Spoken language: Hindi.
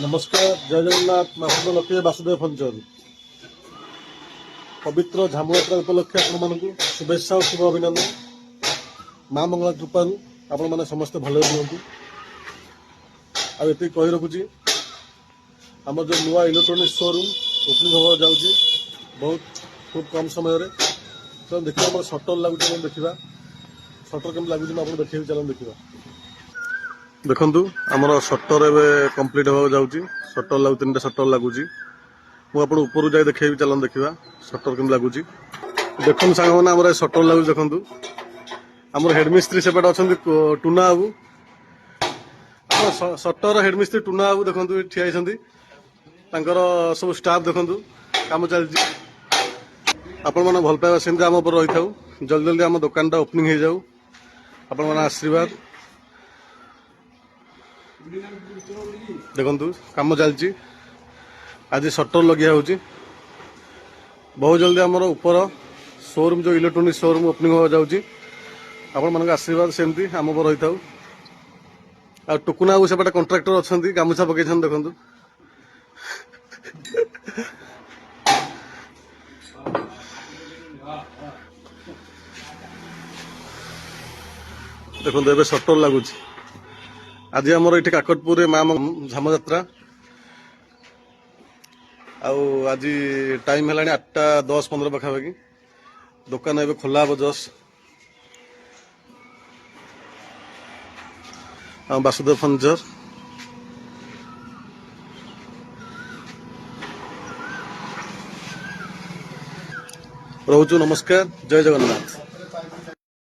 नमस्कार जय जगन्नाथ मैं लक्ष्मी वासुदेव फंचर पवित्र झामुयात्रा उपलक्षे आपण शुभेच्छा और शुभ अभिनंदन माँ मंगला कृपा आपण मैंने समस्ते भले रुहतु आती कही रखुची आम जो नुआ इलेक्ट्रोनिक शोरूम ओपनिंग होगा जाऊँगी बहुत खूब कम समय तो देखिए आम सटर लगुच देखा सटर केम लगुच आप देखिए चलो देखा देखु आमर सटर एवं कम्प्लीट होगा जाऊँगी सटर लगू 3टा सटर लगुच मुझे ऊपर जाए देखेबी चलन देखा सटर केम लगुच देखो सांग मैंने आम सटर लगुच देखु आम हेडमिस्त्री सेपटे अच्छा टुना बाबू सटर हेडमिस्त्री टुना बाबू देखो ठिया सब स्टाफ देखु कम चलती आपण मैंने भल पाइबा सेमती आम उपर रही था जल्दी जल्दी आम दुकानटा ओपनिंग हो जाऊ आपण मैंने आशीर्वाद देखु कम चलती आज सटर लगे होची बहुत जल्दी आमर ऊपर शोरूम जो इलेक्ट्रोनिक शोरूम ओपनिंग हो जाऊँगी आपण मान आशीर्वाद सेमती आम उपर रही था आ टुकुना बाबू सेपटे कंट्राक्टर अच्छा गामुछा पकई देखु देखो ए सटर लगुच आज आमर ये काकटपुर माँ झाम जात्रा आज टाइम है 8:10-15 पाखापाखि दुकान ए खोला हम जस्ट वासुदेव फंचर रोचु नमस्कार जय जगन्नाथ।